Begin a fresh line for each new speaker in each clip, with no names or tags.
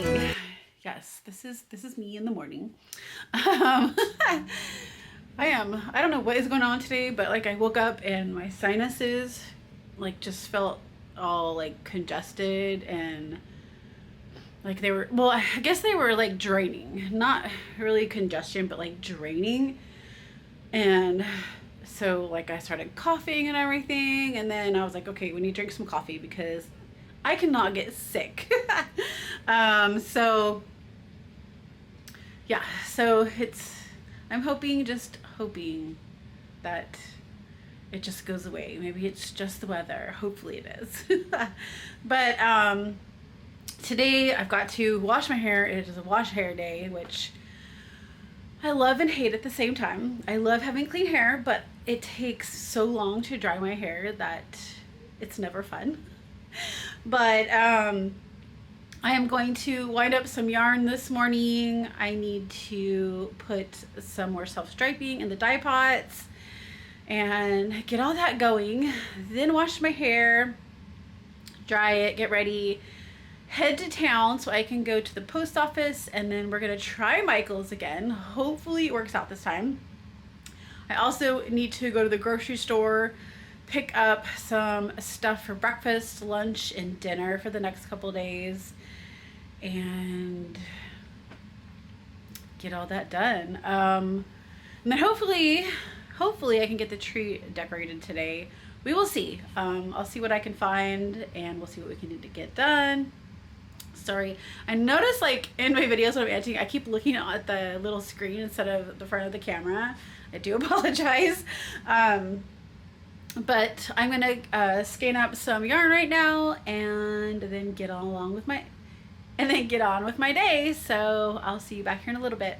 morning. Yes, this is me in the morning. I don't know what is going on today, but like I woke up and my sinuses like just felt all like congested and like they were, well, I guess they were like draining, not really congestion, but like draining. And so like I started coughing and everything, and then I was like, okay, we need to drink some coffee because I cannot get sick. So yeah, so I'm just hoping that it just goes away. Maybe it's just the weather. Hopefully it is. But today I've got to wash my hair. It is a wash hair day, which I love and hate at the same time. I love having clean hair, but it takes so long to dry my hair that it's never fun. But I am going to wind up some yarn this morning. I need to put some more self-striping in the dye pots and get all that going. Then wash my hair, dry it, get ready, head to town so I can go to the post office, and then we're gonna try Michael's again. Hopefully it works out this time. I also need to go to the grocery store, pick up some stuff for breakfast, lunch, and dinner for the next couple days, and get all that done. And then hopefully I can get the tree decorated today. We will see. I'll see what I can find, and we'll see what we can do to get done. Sorry, I noticed like in my videos when I'm editing, I keep looking at the little screen instead of the front of the camera. I do apologize. But I'm gonna scan up some yarn right now and then get on with my day. So I'll see you back here in a little bit.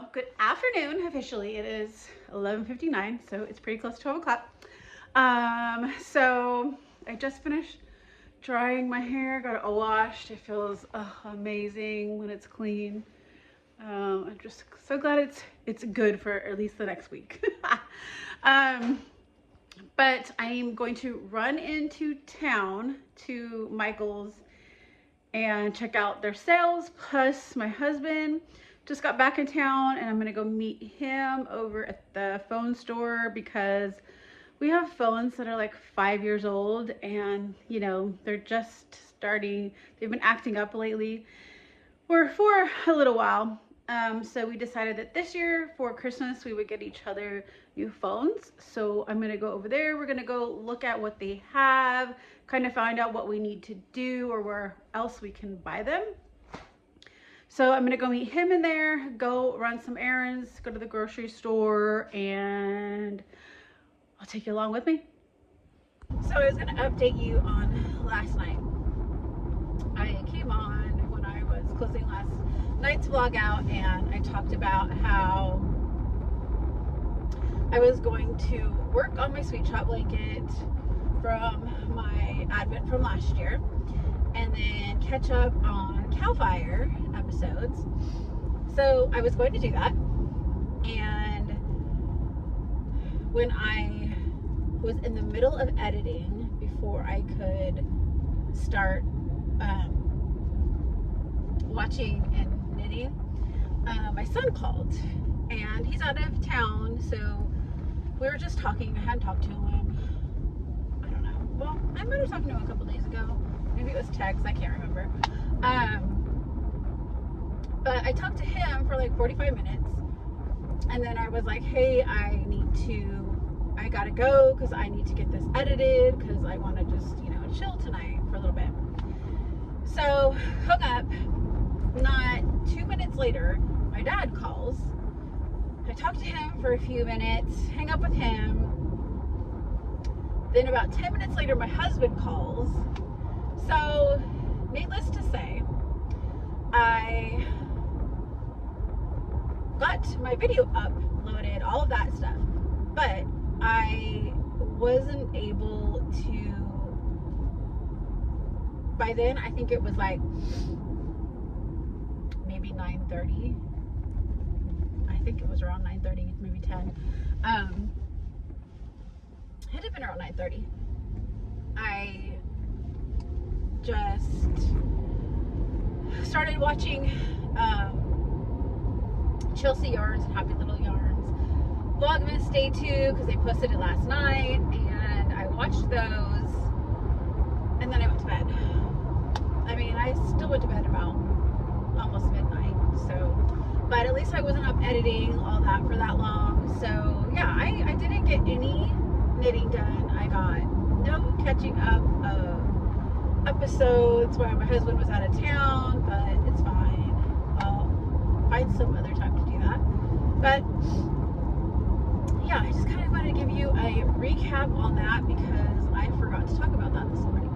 Well, good afternoon. Officially, it is 11:59, so it's pretty close to 12 o'clock. So I just finished drying my hair, got it all washed. It feels amazing when it's clean. I'm just so glad it's good for at least the next week. But I'm going to run into town to Michael's and check out their sales. Plus my husband just got back in town and I'm gonna go meet him over at the phone store because we have phones that are like 5 years old and you know, they're just starting, they've been acting up lately or for a little while. So we decided that this year for Christmas we would get each other new phones. So I'm gonna go over there. We're gonna go look at what they have, kind of find out what we need to do or where else we can buy them. So I'm gonna go meet him in there, go run some errands, go to the grocery store, and I'll take you along with me. So I was gonna update you on last night. I came on when I was closing last night's vlog out and I talked about how I was going to work on my sweet shop blanket from my advent from last year and then catch up on Cal Fire episodes. So I was going to do that, and when I was in the middle of editing before I could start watching and knitting, my son called and he's out of town, so we were just talking. I hadn't talked to him, I don't know, well, I might have talked to him a couple days ago, maybe it was text, I can't remember. But I talked to him for like 45 minutes and then I was like, hey, I gotta go because I need to get this edited because I want to just, you know, chill tonight for a little bit. So hung up. Not 2 minutes later, my dad calls. I talked to him for a few minutes, hang up with him. Then about 10 minutes later, my husband calls. So needless to say, I got my video uploaded, all of that stuff, but I wasn't able to, by then I think it was like maybe 9:30. I think it was around 9:30, maybe 10. It had to have been around 9:30. I just started watching Chelsea Yarns and Happy Little Yarns Vlogmas Day 2 because they posted it last night, and I watched those and then I went to bed. I mean, I still went to bed about almost midnight, so, but at least I wasn't up editing all that for that long. So yeah, I didn't get any knitting done. I got no catching up of episodes while my husband was out of town, but it's fine. I'll find some other time to do that. But yeah, I just kind of wanted to give you a recap on that because I forgot to talk about that this morning.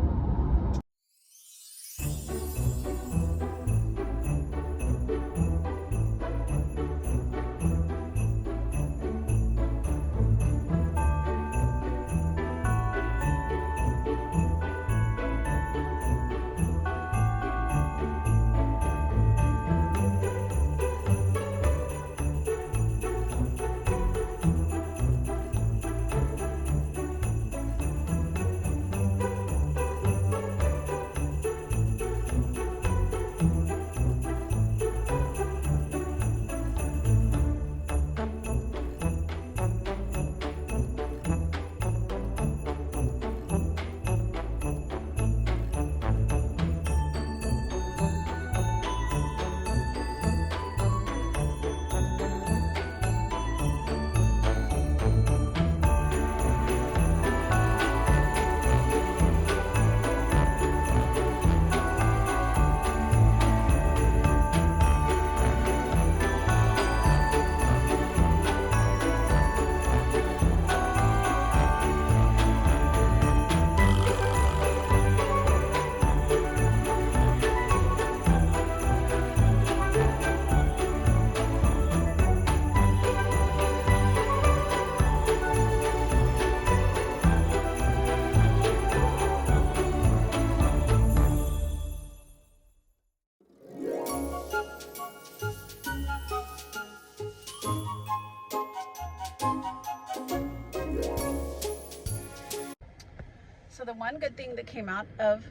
one good thing that came out of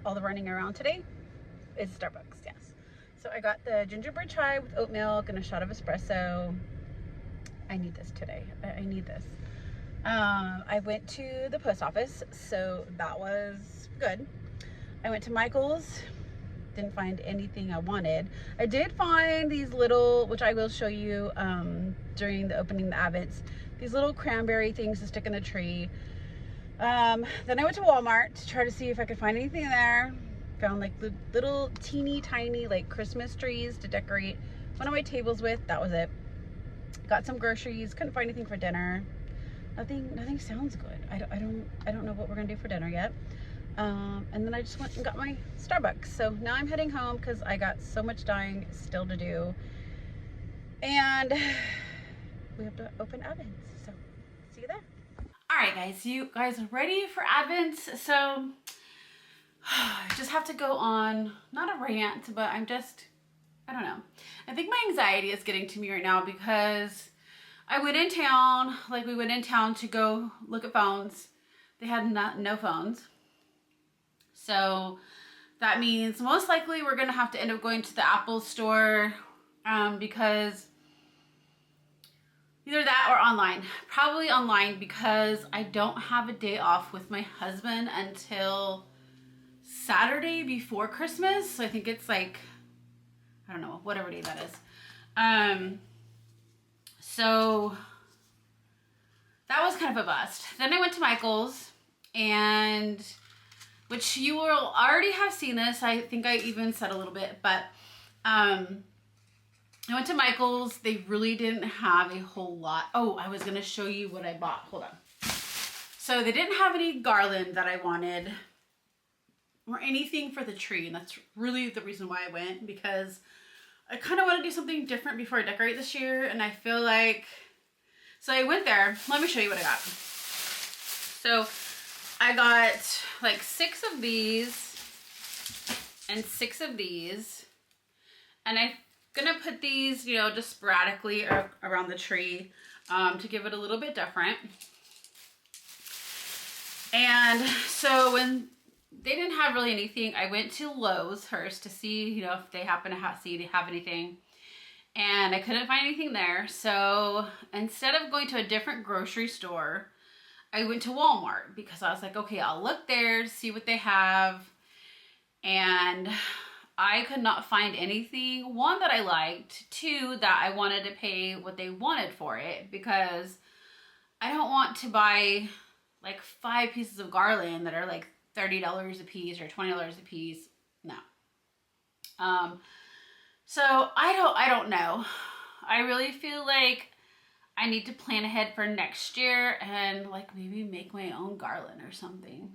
all the running around today is Starbucks, yes. So I got the gingerbread chai with oat milk and a shot of espresso. I need this today. I need this. I went to the post office, so that was good. I went to Michael's, didn't find anything I wanted. I did find these little, which I will show you during the opening of the Advents, these little cranberry things to stick in the tree. Then I went to Walmart to try to see if I could find anything there. Found like the little teeny tiny like Christmas trees to decorate one of my tables with. That was it. Got some groceries, couldn't find anything for dinner. Nothing sounds good. I don't know what we're gonna do for dinner yet. And then I just went and got my Starbucks. So now I'm heading home because I got so much dyeing still to do. And we have to open Advents. So see you there. All right, guys, you guys are ready for Advents? So I just have to go on, not a rant, but I don't know. I think my anxiety is getting to me right now because I went in town, we went in town to go look at phones. They had no phones. So that means most likely we're gonna have to end up going to the Apple store because either that or online. Probably online because I don't have a day off with my husband until Saturday before Christmas. So I think it's like, I don't know, whatever day that is. So that was kind of a bust. Then I went to Michael's, and which you will already have seen this. I think I even said a little bit, but I went to Michael's. They really didn't have a whole lot. Oh, I was going to show you what I bought. Hold on. So they didn't have any garland that I wanted or anything for the tree. And that's really the reason why I went, because I kind of want to do something different before I decorate this year. And I feel like, so I went there. Let me show you what I got. So I got like 6 of these and 6 of these. And I'm gonna put these, you know, just sporadically around the tree to give it a little bit different. And so when they didn't have really anything, I went to Lowe's first to see, you know, if they happen to have anything. And I couldn't find anything there. So instead of going to a different grocery store, I went to Walmart because I was like, okay, I'll look there to see what they have. And I could not find anything, 1, that I liked, 2, that I wanted to pay what they wanted for it, because I don't want to buy like 5 pieces of garland that are like $30 a piece or $20 a piece. No. So I don't know. I really feel like I need to plan ahead for next year and like maybe make my own garland or something.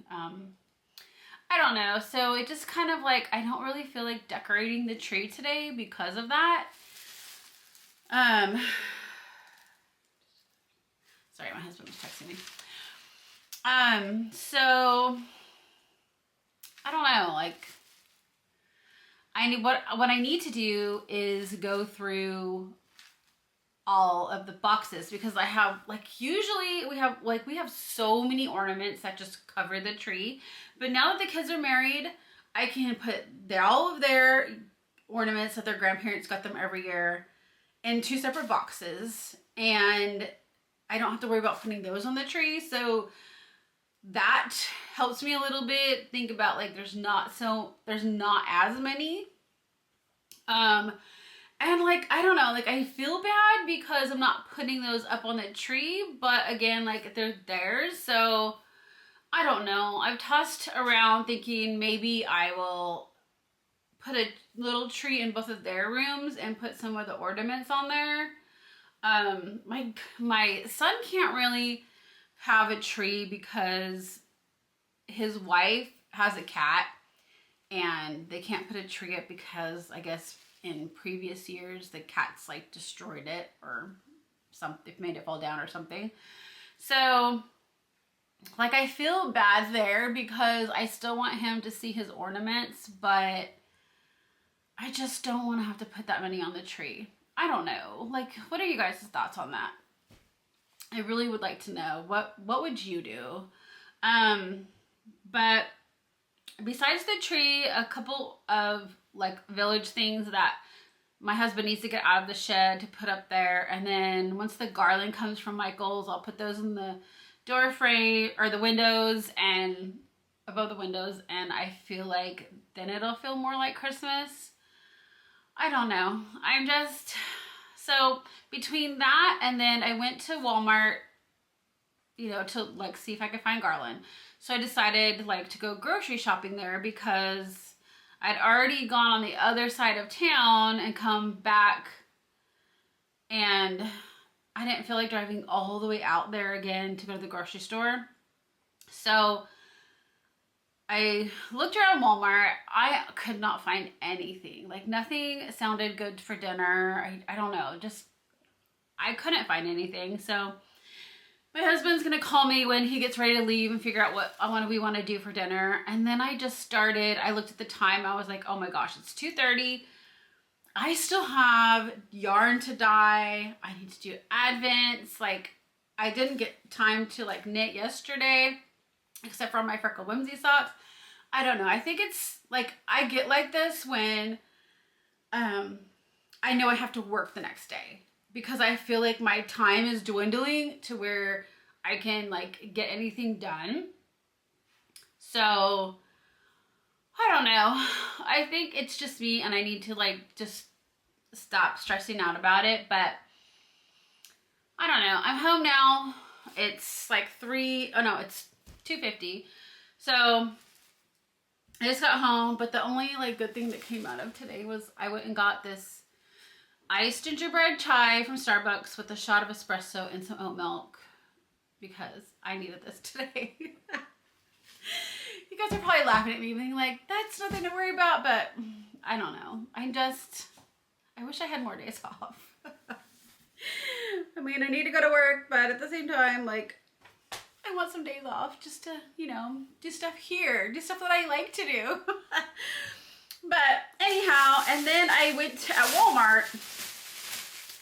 I don't know. So it just kind of like, I don't really feel like decorating the tree today because of that. Sorry, my husband was texting me. So I don't know, like what I need to do is go through all of the boxes, because I have like, usually we have so many ornaments that just cover the tree, but now that the kids are married, I can put all of their ornaments that their grandparents got them every year in 2 separate boxes, and I don't have to worry about putting those on the tree. So that helps me a little bit think about like there's not as many. And like, I don't know, like I feel bad because I'm not putting those up on the tree, but again, like they're theirs. So I don't know. I've tossed around thinking maybe I will put a little tree in both of their rooms and put some of the ornaments on there. My son can't really have a tree because his wife has a cat and they can't put a tree up because I guess in previous years the cats like destroyed it or something, made it fall down or something. So like I feel bad there because I still want him to see his ornaments, but I just don't want to have to put that many on the tree. I don't know. Like, what are you guys' thoughts on that? I really would like to know. What would you do?
But besides the tree, a couple of like village things that my husband needs to get out of the shed to put up there. And then once the garland comes from Michael's, I'll put those in the door frame or the windows and above the windows. And I feel like then it'll feel more like Christmas. I don't know. I'm just, so between that and then I went to Walmart, you know, to like see if I could find garland. So I decided like to go grocery shopping there because I'd already gone on the other side of town and come back, and I didn't feel like driving all the way out there again to go to the grocery store. So I looked around Walmart. I could not find anything. Like nothing sounded good for dinner. I don't know. Just, I couldn't find anything. So my husband's gonna call me when he gets ready to leave and figure out what we want to do for dinner. And then I just started, I looked at the time, I was like, oh my gosh, it's 2:30. I still have yarn to dye. I need to do advents. Like I didn't get time to like knit yesterday, except for my Freckled Whimsy socks. I don't know. I think it's like, I get like this when I know I have to work the next day, because I feel like my time is dwindling to where I can like get anything done. So I don't know. I think it's just me and I need to like just stop stressing out about it. But I don't know. I'm home now. It's like it's 2:50. So I just got home, but the only like good thing that came out of today was I went and got this iced gingerbread chai from Starbucks with a shot of espresso and some oat milk because I needed this today. You guys are probably laughing at me being like, that's nothing to worry about, but I don't know. I wish I had more days off. I mean, I need to go to work, but at the same time, like, I want some days off just to, you know, do stuff here, do stuff that I like to do. But anyhow, and then I went to, at Walmart,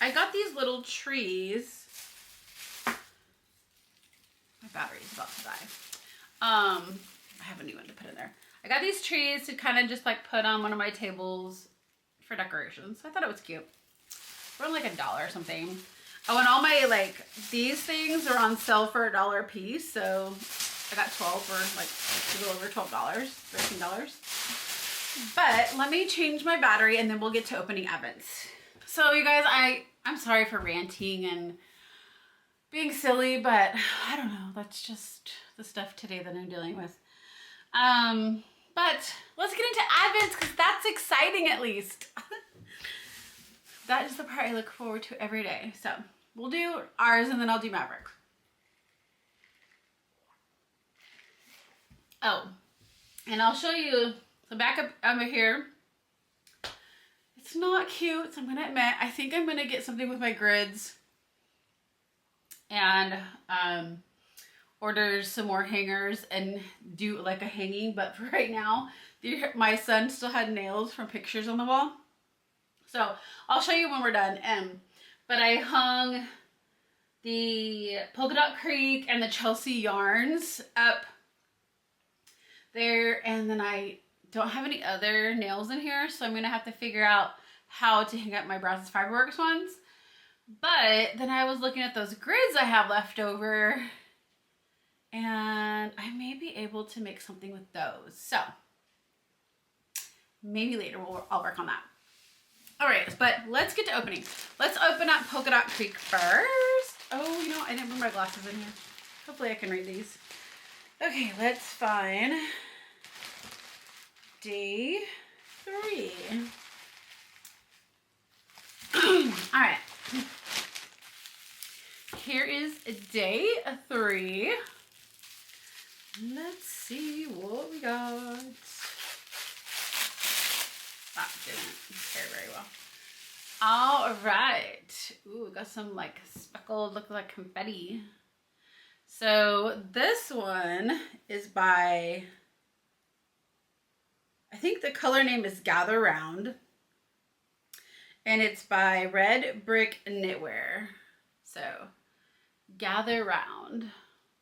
I got these little trees. My battery's about to die. I have a new one to put in there. I got these trees to kind of just like put on one of my tables for decorations. I thought it was cute. They were like $1 or something. Oh, and all my like, these things are on sale for $1 a piece. So I got 12 for like a little over $12, $13. But let me change my battery and then we'll get to opening advents. So you guys, I'm sorry for ranting and being silly, but I don't know. That's just the stuff today that I'm dealing with. But let's get into advents because that's exciting at least. That is the part I look forward to every day. So we'll do ours and then I'll do Maverick. Oh, and I'll show you the back up over here. It's not cute, so I'm gonna admit, I think I'm gonna get something with my grids and order some more hangers and do like a hanging, but for right now, my son still had nails from pictures on the wall. So I'll show you when we're done. But I hung the Polka Dot Creek and the Chelsea yarns up there, and then I don't have any other nails in here, so I'm gonna have to figure out how to hang up my Brazos Fiberworks ones. But then I was looking at those grids I have left over, and I may be able to make something with those. So maybe later I'll work on that. All right, but let's get to opening. Let's open up Polka Dot Creek first. Oh, you know, I didn't bring my glasses in here. Hopefully I can read these. Okay, let's find day 3. All right. Here is day 3. Let's see what we got. That didn't tear very well. All right. Ooh, we got some like speckled, look like confetti. So this one is by, I think the color name is Gather Round. And it's by Red Brick Knitwear. So Gather Round,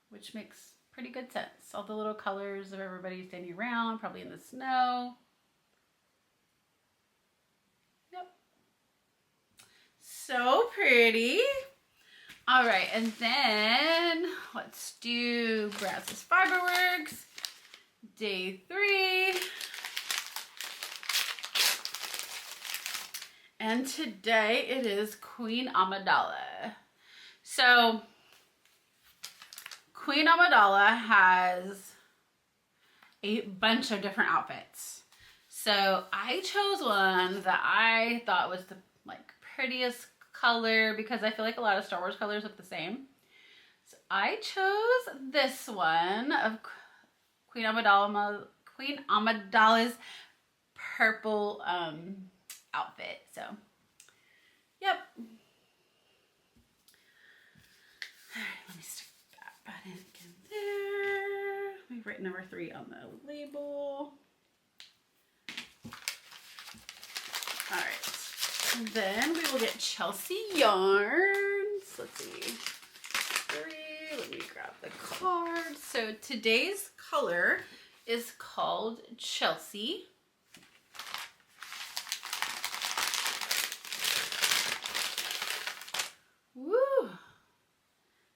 which makes pretty good sense. All the little colors of everybody standing around, probably in the snow. Yep. So pretty. All right, and then let's do Brazos Fiberworks, day 3. And today it is Queen Amidala. So Queen Amidala has a bunch of different outfits. So I chose one that I thought was the prettiest color because I feel like a lot of Star Wars colors look the same. So I chose this one of Queen Amidala's purple outfit. So, yep. All right, let me stick that button in there. We've written number 3 on the label. All right. And then we will get Chelsea yarns. Let's see. 3. Let me grab the card. So today's color is called Chelsea. Woo!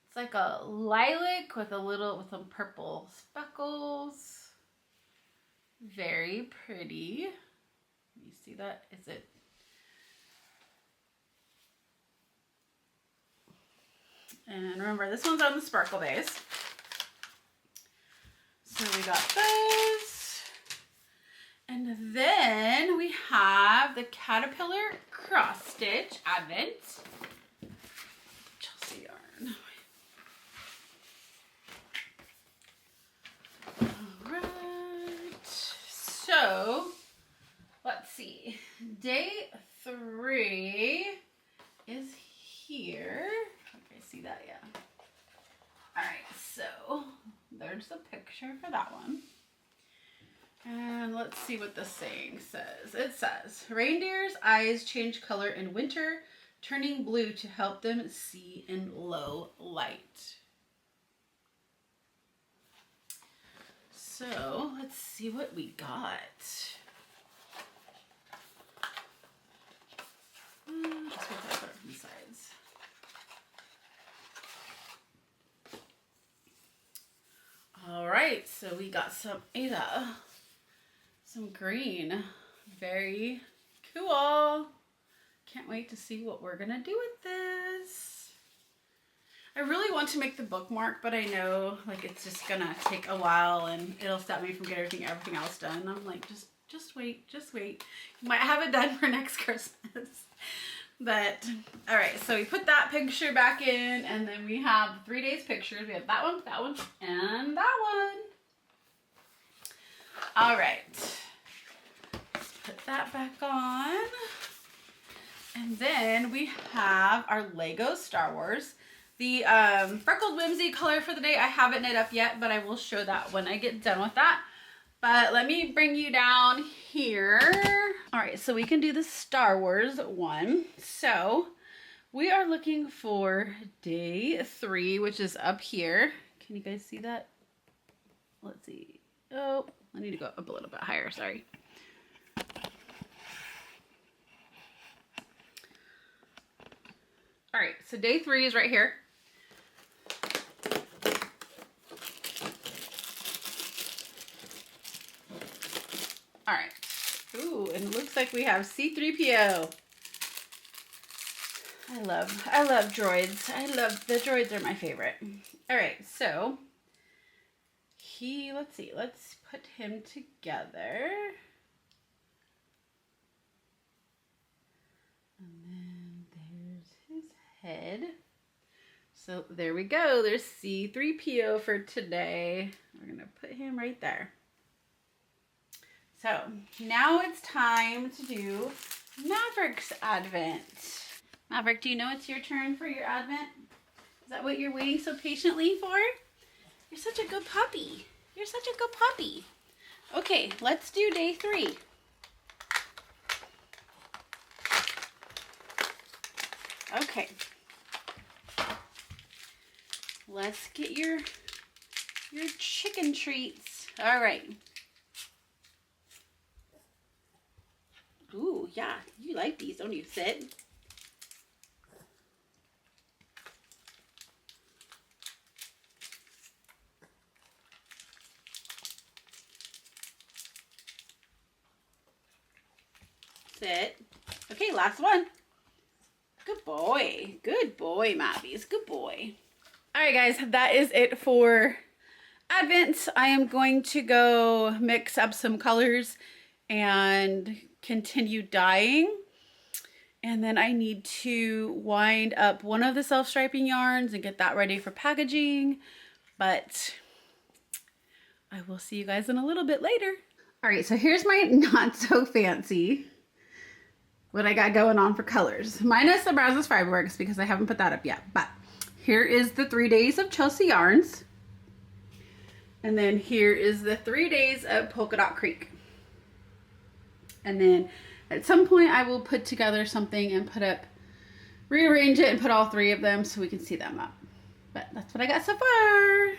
It's like a lilac with some purple speckles. Very pretty. You see that? Is it? And remember, this one's on the sparkle base. So we got those. And then we have the Caterpillar Cross Stitch Advent. Chelsea yarn. All right. So, let's see. Day 3 is here. See that? Yeah. All right, so there's the picture for that one. And let's see what the saying says. It says, reindeer's eyes change color in winter, turning blue to help them see in low light. So let's see what we got. Just put that from the sides. All right, so we got some Ada, some green, very cool. Can't wait to see what we're gonna do with this. I really want to make the bookmark, but I know it's just gonna take a while and it'll stop me from getting everything else done. I'm like, just wait. You might have it done for next Christmas. But, all right, so we put that picture back in, and then we have 3 days pictures. We have that one, and that one. All right. Let's put that back on. And then we have our Lego Star Wars. The Freckled Whimsy color for the day, I haven't knit up yet, but I will show that when I get done with that. But let me bring you down here. All right, so we can do the Star Wars one. So we are looking for day 3, which is up here. Can you guys see that? Let's see. Oh, I need to go up a little bit higher, sorry. All right, so day 3 is right here. All right. Ooh, and it looks like we have C-3PO. I love droids. The droids are my favorite. All right, so let's see, let's put him together. And then there's his head. So there we go. There's C-3PO for today. We're gonna put him right there. So now it's time to do Maverick's Advent. Maverick, do you know it's your turn for your Advent? Is that what you're waiting so patiently for? You're such a good puppy. You're such a good puppy. Okay, let's do day 3. Okay. Let's get your
Your chicken treats. All right. Ooh, yeah, you like these, don't you, Sid? Sit. Okay, last one. Good boy. Good boy, Mabbies. Good boy. All right, guys, that is it for Advent. I am going to go mix up some colors and continue dyeing. And then I need to wind up one of the self-striping yarns and get that ready for packaging. But I will see you guys in a little bit later. All right, so here's my not so fancy what I got going on for colors. Minus the Brazos Fiberworks because I haven't put that up yet. But here is the 3 days of Chelsea yarns. And then here is the 3 days of Polka Dot Creek. And then at some point I will put together something and put up, rearrange it and put all 3 of them so we can see them up. But that's what I got so far.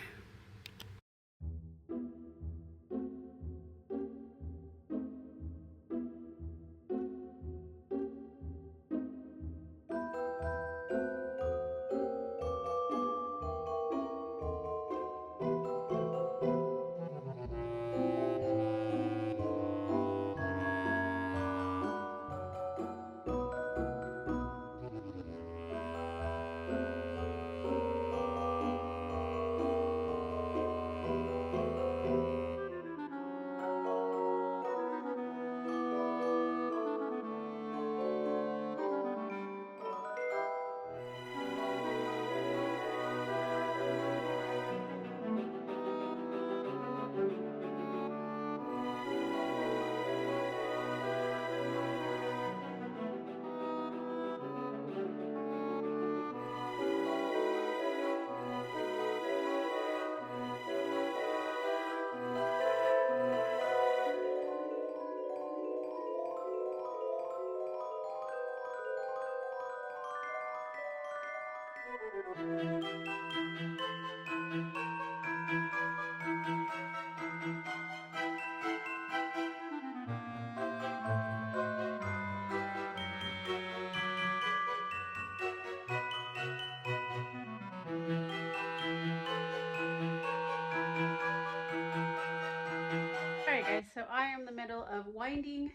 Alright guys, so I am in the middle of winding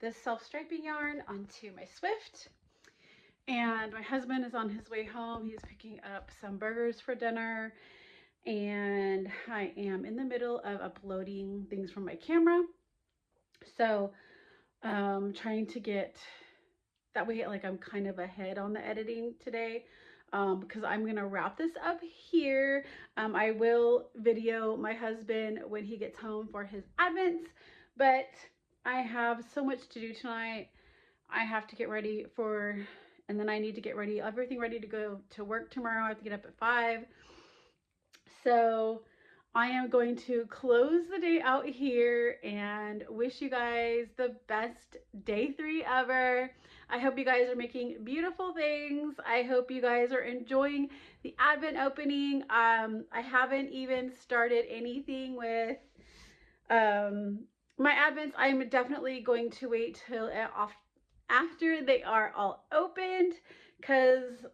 this self-striping yarn onto my Swift. And my husband is on his way home. He's picking up some burgers for dinner. And I am in the middle of uploading things from my camera. So trying to get, that way like I'm kind of ahead on the editing today. Because I'm gonna wrap this up here. I will video my husband when he gets home for his Advents, but I have so much to do tonight. I have to get ready for, and then I need to get ready, everything ready to go to work tomorrow. I have to get up at 5. So I am going to close the day out here and wish you guys the best day 3 ever. I hope you guys are making beautiful things. I hope you guys are enjoying the Advent opening. I haven't even started anything with my Advents. I'm definitely going to wait till after they are all opened because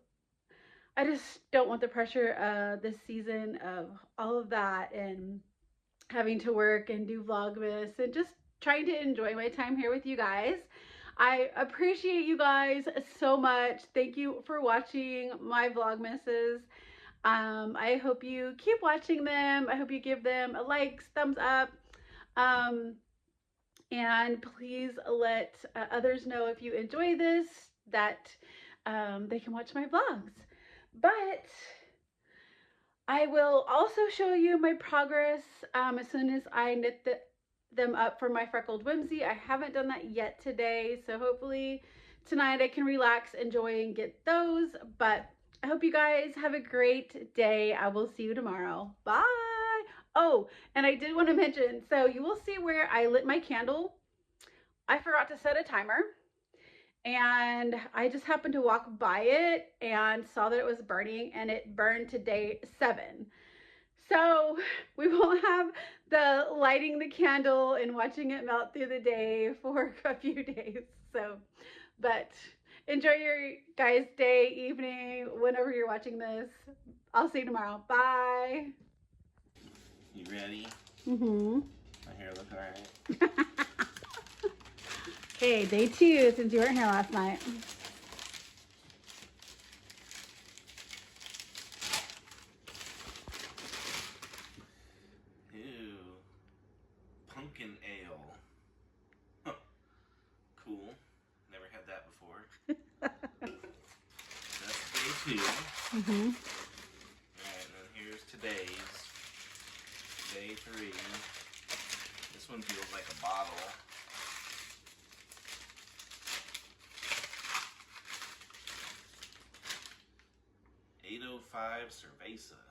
I just don't want the pressure this season of all of that and having to work and do Vlogmas and just trying to enjoy my time here with you guys. I appreciate you guys so much. Thank you for watching my Vlogmases. I hope you keep watching them. I hope you give them a like, thumbs up. And please let others know if you enjoy this, that they can watch my vlogs. But I will also show you my progress as soon as I knit them up for my Freckled Whimsy. I haven't done that yet today, so hopefully tonight I can relax, enjoy, and get those. But I hope you guys have a great day. I will see you tomorrow. Bye. Oh, and I did want to mention, so you will see where I lit my candle. I forgot to set a timer. And I just happened to walk by it and saw that it was burning, and it burned to day 7. So we won't have the lighting the candle and watching it melt through the day for a few days. So, but enjoy your guys' day, evening, whenever you're watching this. I'll see you tomorrow. Bye.
You ready?
Mm-hmm.
My hair look alright?
Okay, day 2 since you weren't here last night.
Ew. Pumpkin ale. Huh. Cool. Never had that before. That's day 2.
Mm-hmm.
Alright, and then here's today's. Day 3. This one feels like a bottle. .805 Cerveza.